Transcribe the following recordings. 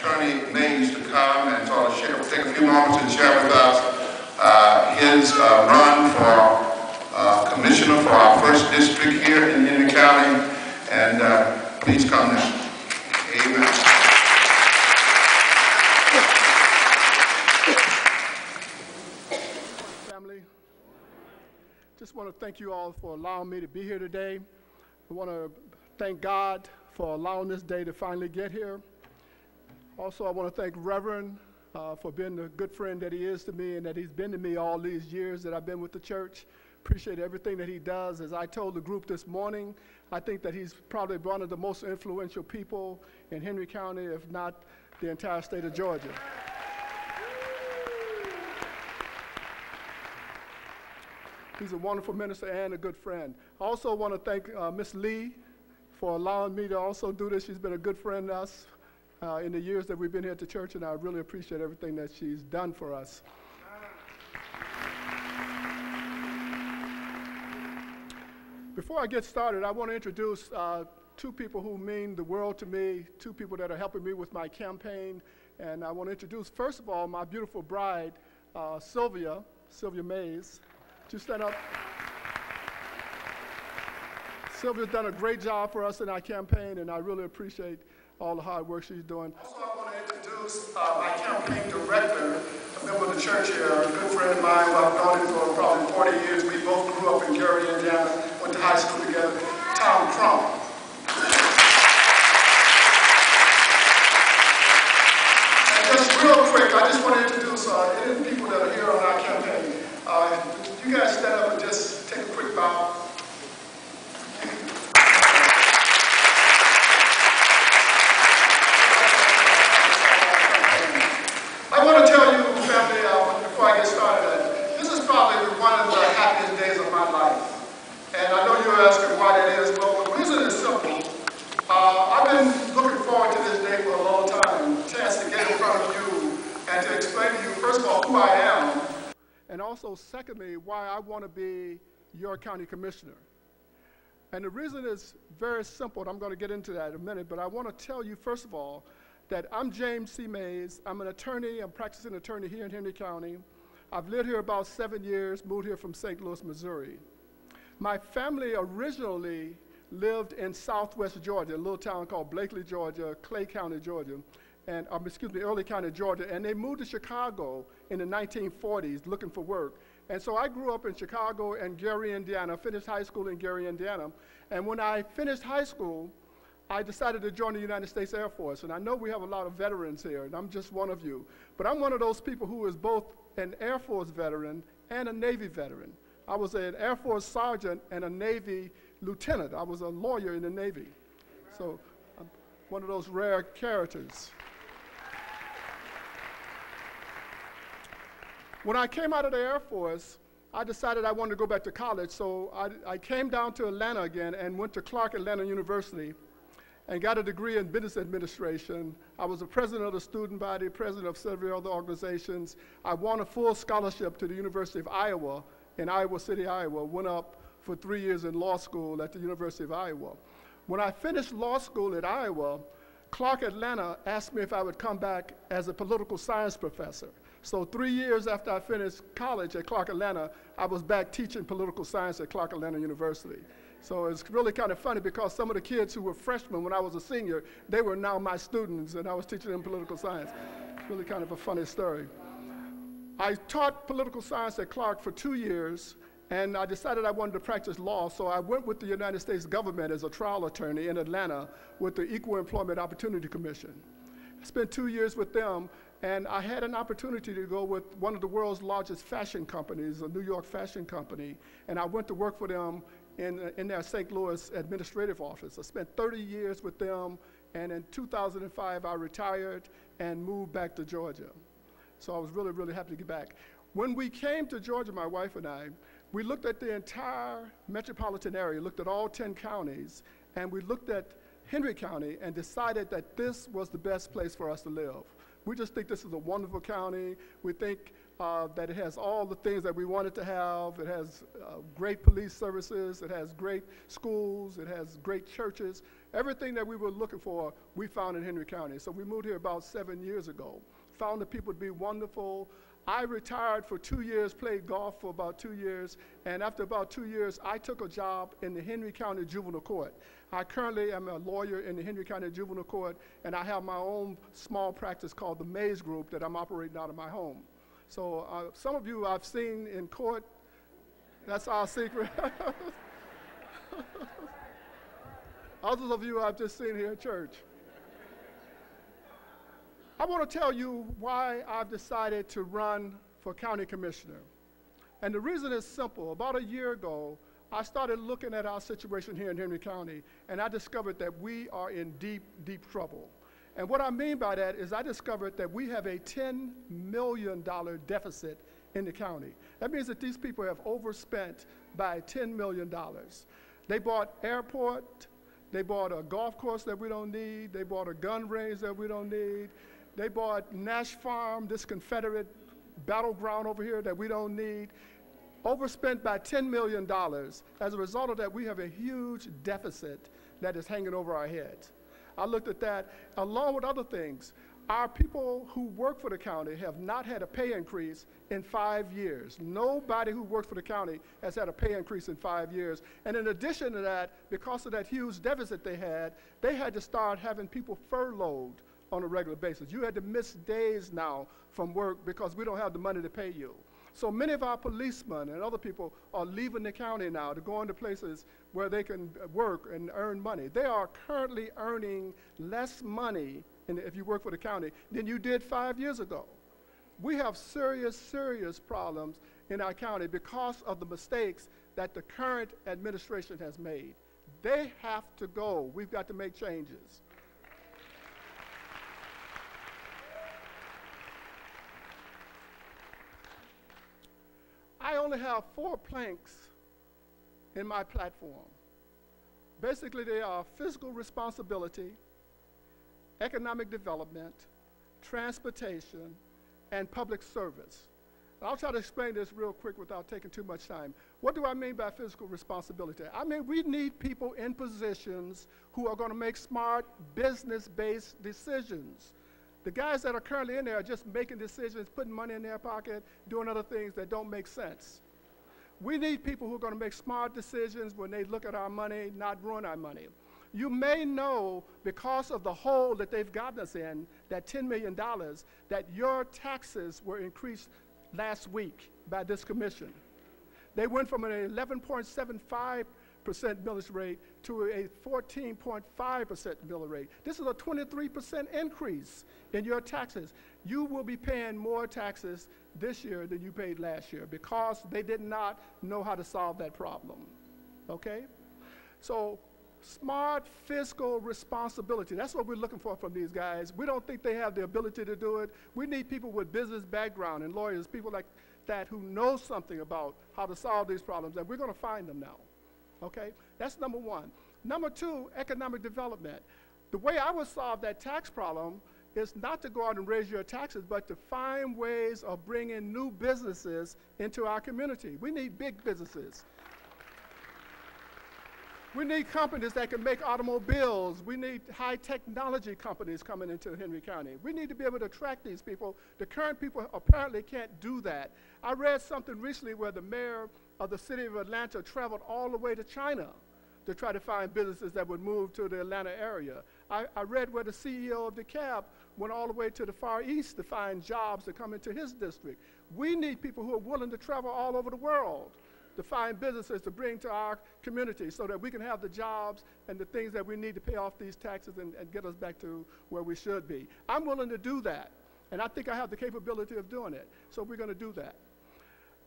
Attorney Mays to come and sort of share, take a few moments and share with us his run for commissioner for our first district here in Henry County. And please come now. Amen. Family, just want to thank you all for allowing me to be here today. I want to thank God for allowing this day to finally get here. Also, I want to thank Reverend for being the good friend that he is to me and that he's been to me all these years that I've been with the church. Appreciate everything that he does. As I told the group this morning, I think that he's probably one of the most influential people in Henry County, if not the entire state of Georgia. He's a wonderful minister and a good friend. I also want to thank Miss Lee for allowing me to also do this. She's been a good friend to us in the years that we've been here at the church, and I really appreciate everything that she's done for us. Before I get started, I want to introduce two people who mean the world to me, two people that are helping me with my campaign. And I want to introduce, first of all, my beautiful bride, Sylvia Mays. Would you stand up? Sylvia's done a great job for us in our campaign, and I really appreciate all the hard work she's doing. Also, I want to introduce my campaign director, a member of the church here, a good friend of mine who I've known him for probably 40 years. We both grew up in Gary, Indiana, went to high school together, Tom Crump. And just real quick, I just want to introduce any people that are here on our campaign. You guys stand up and just take a quick bow. I want to tell you, family, before I get started, that this is probably one of the happiest days of my life. And I know you're asking why that is. Well, the reason is simple. I've been looking forward to this day for a long time, a chance to get in front of you and to explain to you, first of all, who I am, and also, secondly, why I want to be your county commissioner. And the reason is very simple, and I'm going to get into that in a minute, but I want to tell you, first of all, that I'm James C. Mays. I'm an attorney. I'm practicing attorney here in Henry County. I've lived here about 7 years, moved here from St. Louis, Missouri. My family originally lived in southwest Georgia, a little town called Blakely, Georgia, Clay County, Georgia, and Early County, Georgia, and they moved to Chicago in the 1940s looking for work. And so I grew up in Chicago and Gary, Indiana, finished high school in Gary, Indiana, and when I finished high school, I decided to join the United States Air Force. And I know we have a lot of veterans here, and I'm just one of you, but I'm one of those people who is both an Air Force veteran and a Navy veteran. I was an Air Force sergeant and a Navy lieutenant. I was a lawyer in the Navy. So I'm one of those rare characters. When I came out of the Air Force, I decided I wanted to go back to college, so I came down to Atlanta again and went to Clark Atlanta University and got a degree in business administration. I was the president of the student body, president of several other organizations. I won a full scholarship to the University of Iowa in Iowa City, Iowa, went up for 3 years in law school at the University of Iowa. When I finished law school at Iowa, Clark Atlanta asked me if I would come back as a political science professor. So 3 years after I finished college at Clark Atlanta, I was back teaching political science at Clark Atlanta University. So it's really kind of funny because some of the kids who were freshmen when I was a senior, they were now my students and I was teaching them political science. It's really kind of a funny story. I taught political science at Clark for 2 years, and I decided I wanted to practice law, so I went with the United States government as a trial attorney in Atlanta with the Equal Employment Opportunity Commission. I spent 2 years with them, and I had an opportunity to go with one of the world's largest fashion companies, a New York fashion company, and I went to work for them in their St. Louis administrative office. I spent 30 years with them, and in 2005 I retired and moved back to Georgia. So I was really, really happy to get back. When we came to Georgia, my wife and I, we looked at the entire metropolitan area, looked at all 10 counties, and we looked at Henry County and decided that this was the best place for us to live. We just think this is a wonderful county. We think that it has all the things that we wanted to have. It has great police services, it has great schools, it has great churches, Everything that we were looking for, we found in Henry County. So we moved here about 7 years ago. Found the people to be wonderful. I retired for 2 years, played golf for about 2 years, and after about 2 years, I took a job in the Henry County Juvenile Court. I currently am a lawyer in the Henry County Juvenile Court, and I have my own small practice called the Mays Group that I'm operating out of my home. So some of you I've seen in court. That's our secret. Others of you I've just seen here at church. I want to tell you why I've decided to run for county commissioner. And the reason is simple. About a year ago, I started looking at our situation here in Henry County, and I discovered that we are in deep, deep trouble. And what I mean by that is I discovered that we have a $10 million deficit in the county. That means that these people have overspent by $10 million. They bought airport, they bought a golf course that we don't need, they bought a gun range that we don't need, they bought Nash Farm, this Confederate battleground over here that we don't need, overspent by $10 million. As a result of that, we have a huge deficit that is hanging over our heads. I looked at that, along with other things. Our people who work for the county have not had a pay increase in 5 years. Nobody who works for the county has had a pay increase in 5 years. And in addition to that, because of that huge deficit they had to start having people furloughed on a regular basis. You had to miss days now from work because we don't have the money to pay you. So many of our policemen and other people are leaving the county now to go into places where they can work and earn money. They are currently earning less money if you work for the county than you did 5 years ago. We have serious, serious problems in our county because of the mistakes that the current administration has made. They have to go. We've got to make changes. I only have 4 planks in my platform. Basically, they are fiscal responsibility, economic development, transportation, and public service. I'll try to explain this real quick without taking too much time. What do I mean by fiscal responsibility? I mean, we need people in positions who are going to make smart, business-based decisions. The guys that are currently in there are just making decisions, putting money in their pocket, doing other things that don't make sense. We need people who are going to make smart decisions when they look at our money, not ruin our money. You may know, because of the hole that they've gotten us in, that $10 million, that your taxes were increased last week by this commission. They went from an 11.75% millage rate to a 14.5% millage rate. This is a 23% increase in your taxes. You will be paying more taxes this year than you paid last year because they did not know how to solve that problem, okay? So smart fiscal responsibility, that's what we're looking for from these guys. We don't think they have the ability to do it. We need people with business background and lawyers, people like that who know something about how to solve these problems, and we're going to find them now. Okay, that's number one. Number two, economic development. The way I would solve that tax problem is not to go out and raise your taxes, but to find ways of bringing new businesses into our community. We need big businesses. We need companies that can make automobiles. We need high technology companies coming into Henry County. We need to be able to attract these people. The current people apparently can't do that. I read something recently where the mayor of the city of Atlanta traveled all the way to China to try to find businesses that would move to the Atlanta area. I read where the CEO of DeKalb went all the way to the Far East to find jobs to come into his district. We need people who are willing to travel all over the world to find businesses to bring to our community so that we can have the jobs and the things that we need to pay off these taxes and get us back to where we should be. I'm willing to do that, and I think I have the capability of doing it, so we're going to do that.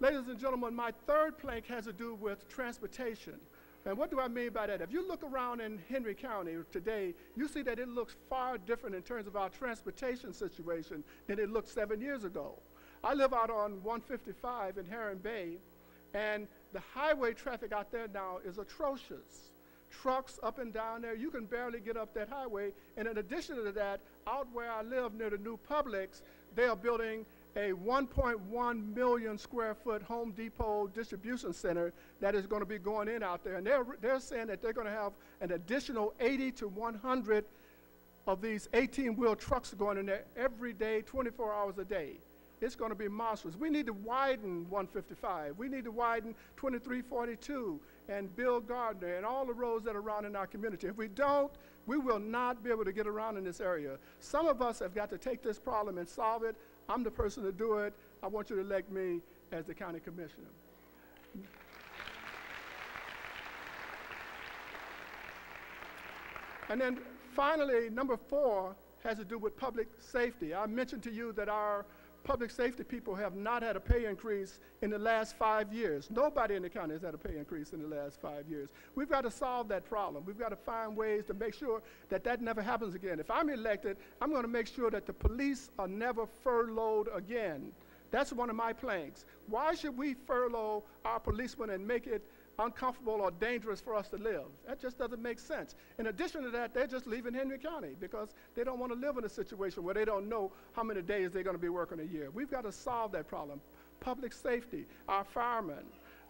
Ladies and gentlemen, my third plank has to do with transportation. And what do I mean by that? If you look around in Henry County today, you see that it looks far different in terms of our transportation situation than it looked 7 years ago. I live out on 155 in Heron Bay, and the highway traffic out there now is atrocious. Trucks up and down there, you can barely get up that highway. And in addition to that, out where I live near the new Publix, they are building a 1.1 million square foot Home Depot distribution center that is going to be going in out there. And they're saying that they're going to have an additional 80 to 100 of these 18-wheel trucks going in there every day, 24 hours a day. It's going to be monstrous. We need to widen 155. We need to widen 2342 and Bill Gardner and all the roads that are around in our community. If we don't, we will not be able to get around in this area. Some of us have got to take this problem and solve it. I'm the person to do it. I want you to elect me as the county commissioner. And then finally, number 4 has to do with public safety. I mentioned to you that our public safety people have not had a pay increase in the last 5 years. Nobody in the county has had a pay increase in the last 5 years. We've got to solve that problem. We've got to find ways to make sure that that never happens again. If I'm elected, I'm going to make sure that the police are never furloughed again. That's one of my planks. Why should we furlough our policemen and make it uncomfortable or dangerous for us to live? That just doesn't make sense. In addition to that, they're just leaving Henry County because they don't want to live in a situation where they don't know how many days they're going to be working a year. We've got to solve that problem. Public safety, our firemen,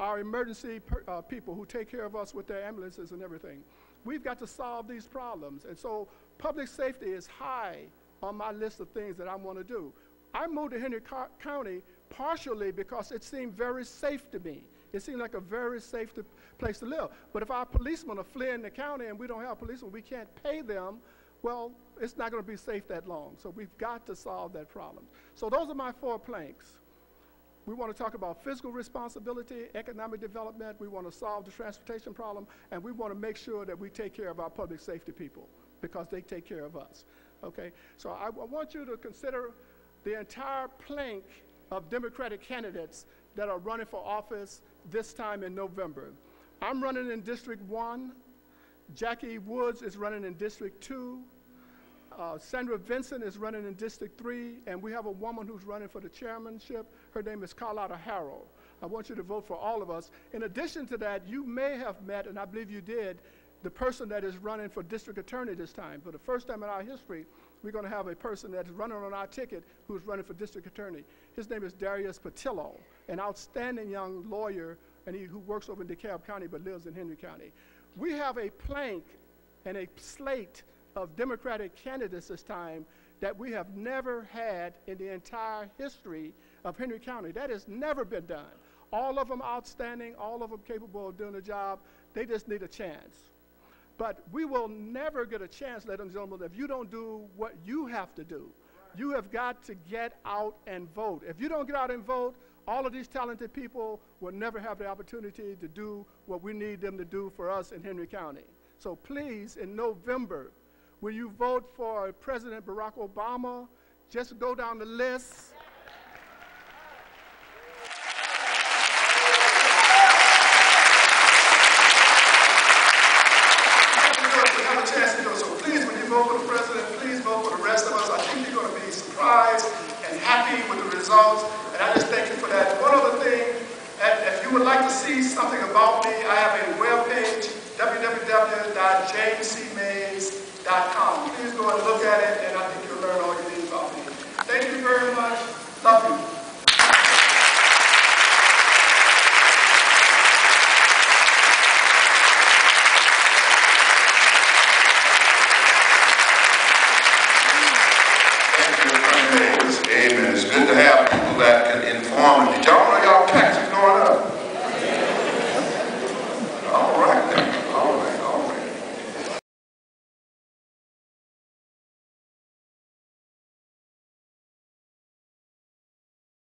our emergency people who take care of us with their ambulances and everything. We've got to solve these problems. And so public safety is high on my list of things that I want to do. I moved to Henry County partially because it seemed very safe to me. It seemed like a very safe place to live. But if our policemen are fleeing the county and we don't have policemen, we can't pay them, well, it's not going to be safe that long. So we've got to solve that problem. So those are my 4 planks. We want to talk about fiscal responsibility, economic development, we want to solve the transportation problem, and we want to make sure that we take care of our public safety people because they take care of us. Okay? So I want you to consider the entire plank of Democratic candidates that are running for office this time in November. I'm running in District 1. Jackie Woods is running in District 2. Sandra Vincent is running in District 3, and we have a woman who's running for the chairmanship. Her name is Carlotta Harrell. I want you to vote for all of us. In addition to that, you may have met, and I believe you did, the person that is running for district attorney this time. For the first time in our history, we're going to have a person that's running on our ticket who's running for district attorney. His name is Darius Patillo, an outstanding young lawyer and who works over in DeKalb County but lives in Henry County. We have a plank and a slate of Democratic candidates this time that we have never had in the entire history of Henry County. That has never been done. All of them outstanding, all of them capable of doing the job. They just need a chance. But we will never get a chance, ladies and gentlemen, if you don't do what you have to do. You have got to get out and vote. If you don't get out and vote, all of these talented people will never have the opportunity to do what we need them to do for us in Henry County. So please, in November, when you vote for President Barack Obama, just go down the list. Vote for the president, please vote for the rest of us. I think you're going to be surprised and happy with the results, and I just thank you for that. One other thing, if you would like to see something about me, I have a webpage, www.jamescmays.com. Please go and look at it, and I think you'll learn all you need about me. Thank you very much. Love you.